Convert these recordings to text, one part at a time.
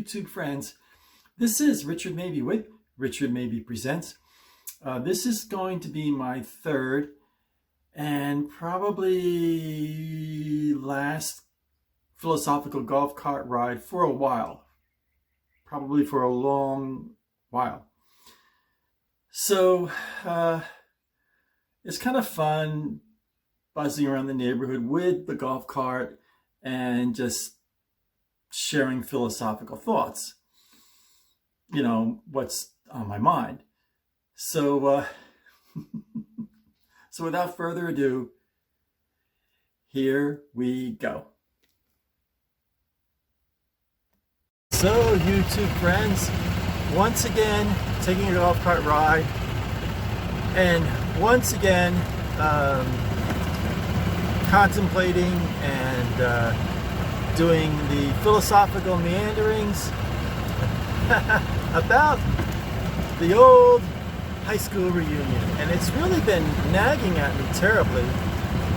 YouTube friends. This is Richard Mabey with Richard Mabey Presents. This is going to be my third and probably last philosophical golf cart ride for a while. Probably for a long while. So it's kind of fun buzzing around the neighborhood with the golf cart and just sharing philosophical thoughts, you know, what's on my mind. So so without further ado, here we go. So YouTube friends, once again taking a golf cart ride, and once again contemplating and doing the philosophical meanderings about the old high school reunion. And it's really been nagging at me terribly,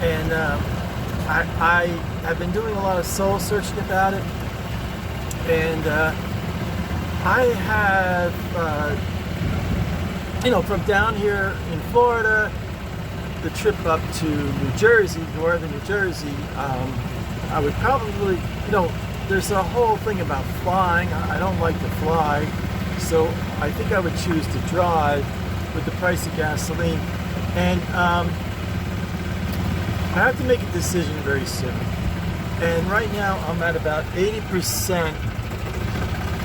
and I have been doing a lot of soul searching about it, and I have you know, from down here in Florida, the trip up to New Jersey, northern New Jersey, I would probably, you know, there's a whole thing about flying. I don't like to fly, so I think I would choose to drive with the price of gasoline. And I have to make a decision very soon. And right now I'm at about 80%.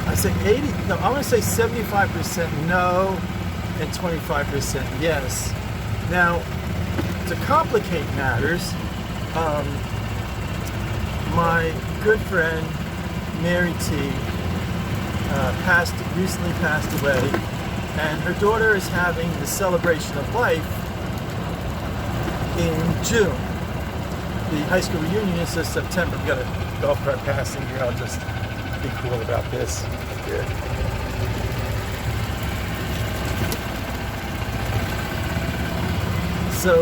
I say 80, no, I'm going to say 75% no and 25% yes. Now, to complicate matters, my good friend Mary T recently passed away, and her daughter is having the celebration of life in June. The high school reunion is this September. We got a golf cart passing here. I'll just be cool about this here. So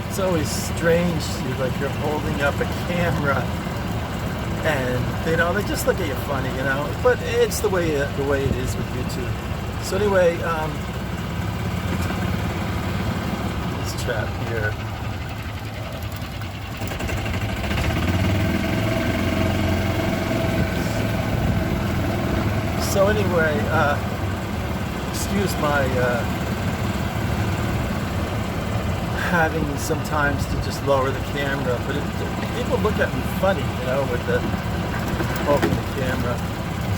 it's always strange, like you're holding up a camera, and you know, they just look at you funny, you know. But it's the way it is with YouTube. So anyway, this chap here. So anyway, excuse my having sometimes to just lower the camera, but people look at me funny, you know, with the holding the camera.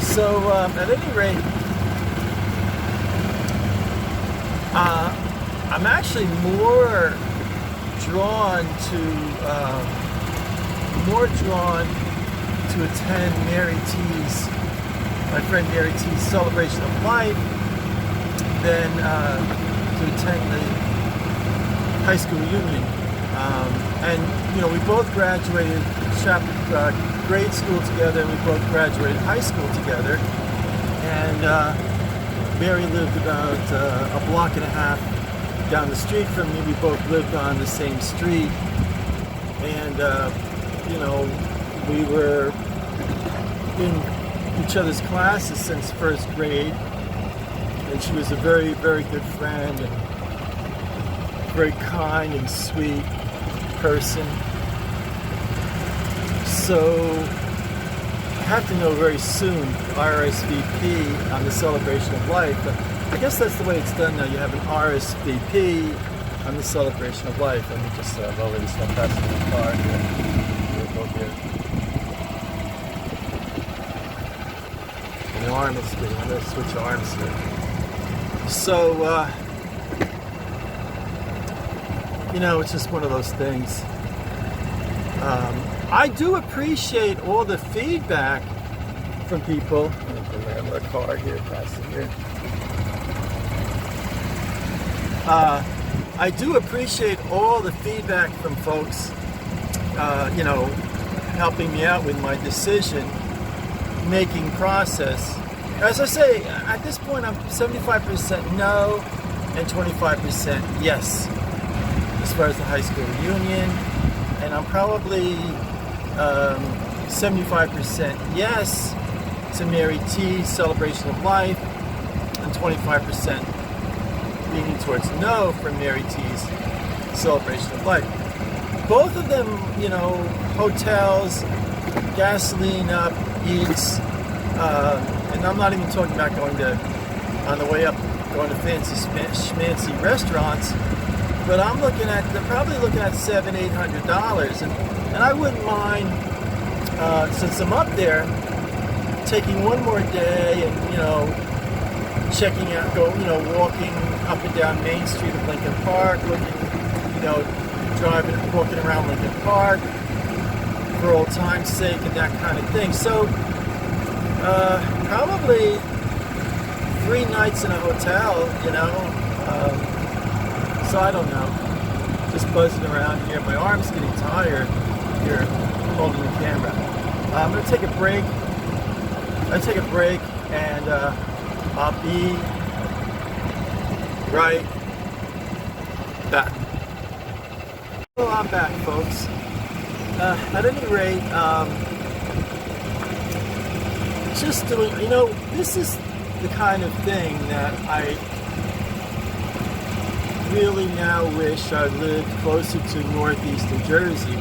So at any rate, I'm actually more drawn to attend my friend Mary T's celebration of life than to attend the high school reunion. And you know, we both graduated grade school together, and we both graduated high school together. And Mary lived about a block and a half down the street from me. We both lived on the same street, and you know, we were in each other's classes since first grade, and she was a very, very good friend and very kind and sweet person. So I have to know very soon RSVP on the celebration of life. But I guess that's the way it's done now. You have an RSVP on the celebration of life. Let me just lower this up past the car here. We'll go here. The arm is good. I'm going to switch arms here. So, you know, it's just one of those things. I do appreciate all the feedback from people. Let me put my car here, passing here. I do appreciate all the feedback from folks, you know, helping me out with my decision-making process. As I say, at this point, I'm 75% no and 25% yes as far as the high school reunion, and I'm probably 75% yes to Mary T's Celebration of Life, and 25% leaning towards no for Mary T's Celebration of Life. Both of them, you know, hotels, gasoline up, eats, and I'm not even talking about on the way up, going to fancy schmancy restaurants, but they're probably looking at $700-800, and I wouldn't mind, since I'm up there, taking one more day and, you know, checking out, walking up and down Main Street of Lincoln Park, looking, you know, walking around Lincoln Park for old time's sake and that kind of thing. So, probably 3 nights in a hotel, you know. So I don't know. Just buzzing around here. My arm's getting tired here holding the camera. I'm going to take a break. And I'll be right back. Well, I'm back, folks. At any rate, just doing, you know, this is the kind of thing that I really now wish I lived closer to northeastern Jersey.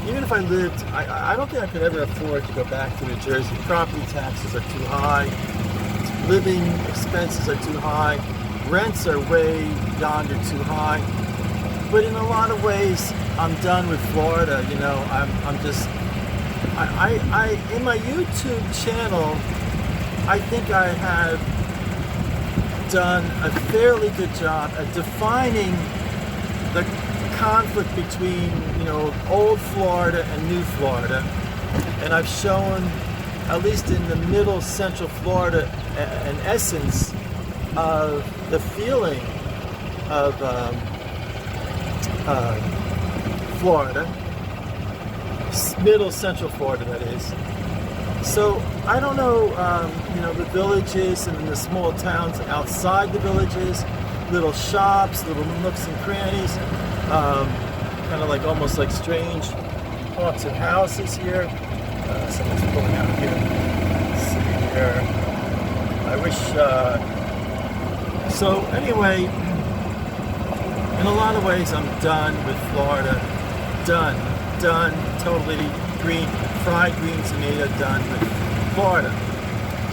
Even if I lived, I don't think I could ever afford to go back to New Jersey. Property taxes are too high, living expenses are too high, rents are way yonder too high. But in a lot of ways, I'm done with Florida. You know, I'm just, in my YouTube channel, I think I have done a fairly good job at defining the conflict between, you know, old Florida and new Florida. And I've shown, at least in the middle central Florida, an essence of the feeling of Florida, middle central Florida, that is. So I don't know, you know, the villages and the small towns outside the villages, little shops, little nooks and crannies, kind of like almost like strange haunted houses here. Someone's pulling out here. Let's see here. I wish. So anyway, in a lot of ways, I'm done with Florida. Done. Totally fried green tomato, done with Florida.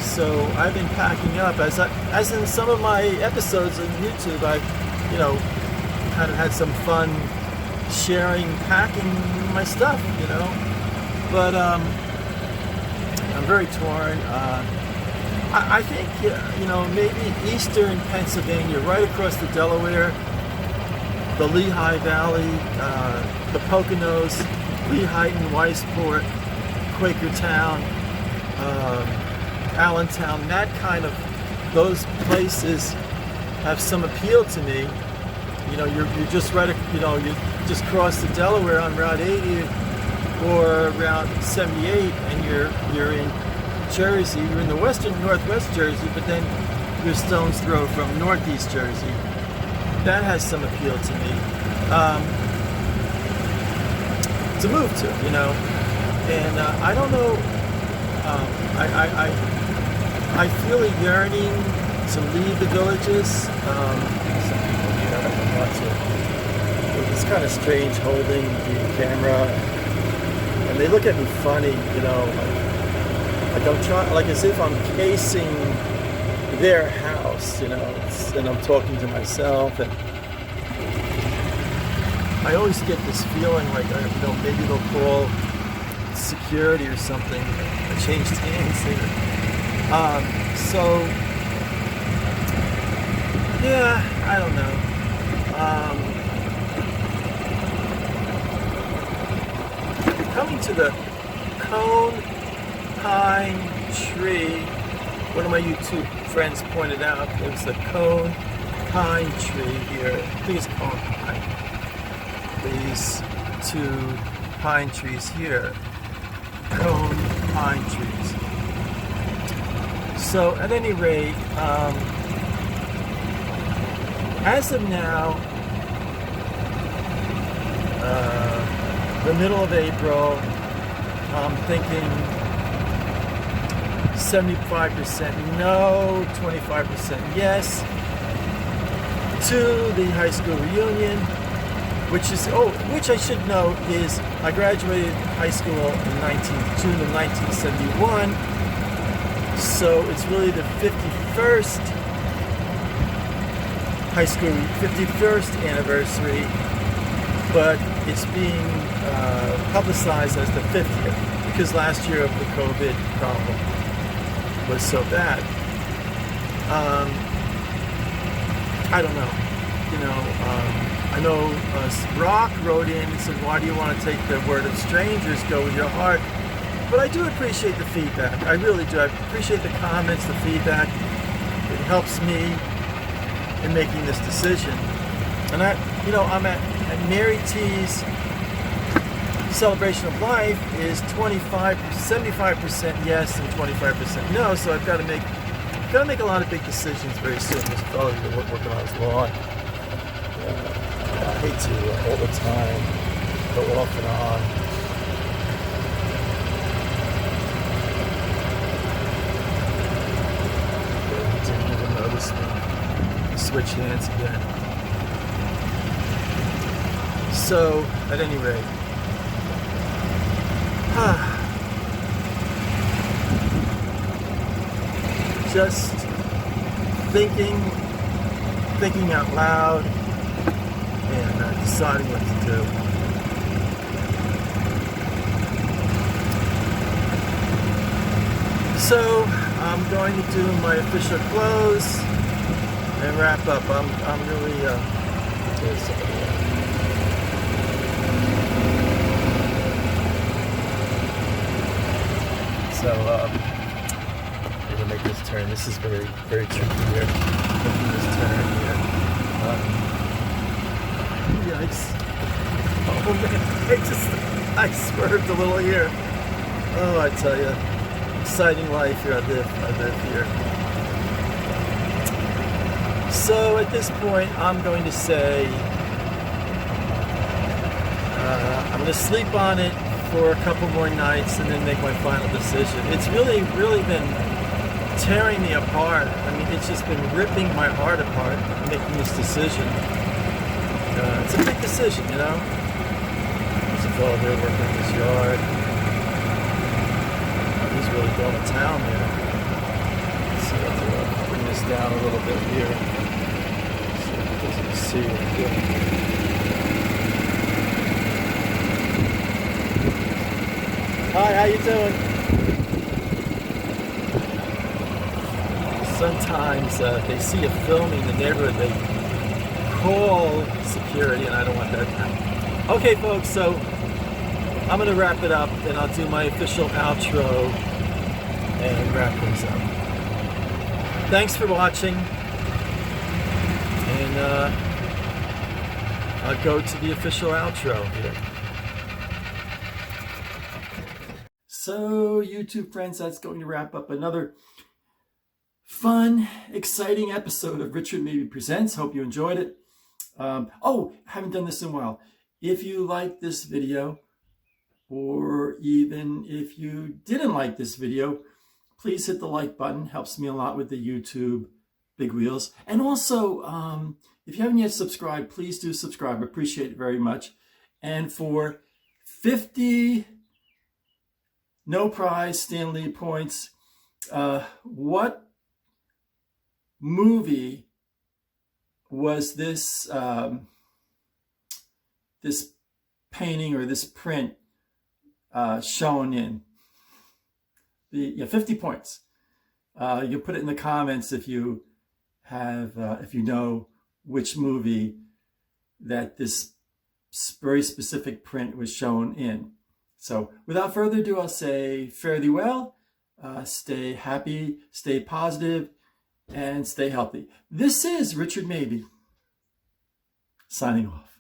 So I've been packing up, as in some of my episodes on YouTube. I, you know, kind of had some fun sharing, packing my stuff, you know. But I'm very torn. I think, you know, maybe eastern Pennsylvania, right across the Delaware, the Lehigh Valley, the Poconos, Lehighton, Weisport, Quakertown, Allentown, that kind of, those places have some appeal to me. You know, you're just right, you know, you just cross the Delaware on Route 80 or Route 78, and you're in Jersey. You're in the northwest Jersey, but then you're a stone's throw from northeast Jersey. That has some appeal to me. To move to, you know, and I don't know. I feel a yearning to leave the villages. Some people here don't want to. It's kind of strange holding the camera, and they look at me funny, you know, like I'm trying, like as if I'm casing their house, you know, and I'm talking to myself, and I always get this feeling like, you know, maybe they'll call security or something. I changed hands there. So, yeah, I don't know. Coming to the Cone Pine Tree, one of my YouTube friends pointed out there's a Cone Pine Tree here. I think it's Cone Pine. These 2 pine trees here, cone pine trees. So at any rate, as of now, the middle of April, I'm thinking 75% no, 25% yes to the high school reunion, which I should note is I graduated high school in June of 1971, so it's really the 51st high school 51st anniversary, but it's being publicized as the 50th because last year of the COVID problem was so bad. I don't know. I know Rock wrote in and said, why do you want to take the word of strangers, go with your heart? But I do appreciate the feedback. I really do. I appreciate the comments, the feedback. It helps me in making this decision. And I'm at Mary T's celebration of life is 75% yes and 25% no. So I've got to make a lot of big decisions very soon. This fellow's been working on his lawn. I hate to all the time go off and on. They didn't even notice me. Switch hands again. So, at any rate, just thinking out loud and deciding what to do. So I'm going to do my official close and wrap up. I'm really I'm gonna make this turn. This is very, very tricky here. Making this turn here. Yikes. Oh man, I swerved a little here. Oh, I tell you, exciting life here. I live here. So at this point, I'm going to say, I'm going to sleep on it for a couple more nights and then make my final decision. It's really been tearing me apart. I mean, it's just been ripping my heart apart making this decision. It's a big decision, There's a fellow there working in his yard. He's really going to town there. Let's see, I have to bring this down a little bit here so it doesn't see what I'm doing. Hi, how you doing? Sometimes they see a film in the neighborhood, they call security, and I don't want that to happen. Okay, folks, so I'm going to wrap it up, and I'll do my official outro and wrap things up. Thanks for watching, and I'll go to the official outro here. So, YouTube friends, that's going to wrap up another fun, exciting episode of Richard Mabey Presents. Hope you enjoyed it. Haven't done this in a while. If you like this video, or even if you didn't like this video, please hit the like button. Helps me a lot with the YouTube big wheels. And also, if you haven't yet subscribed, please do subscribe. I appreciate it very much. And for 50 no prize Stanley points, what movie was this this painting or this print shown in? 50 points. You put it in the comments if you have if you know which movie that this very specific print was shown in. So without further ado, I'll say fare thee well, stay happy, stay positive, and stay healthy. This is Richard Mabey, signing off.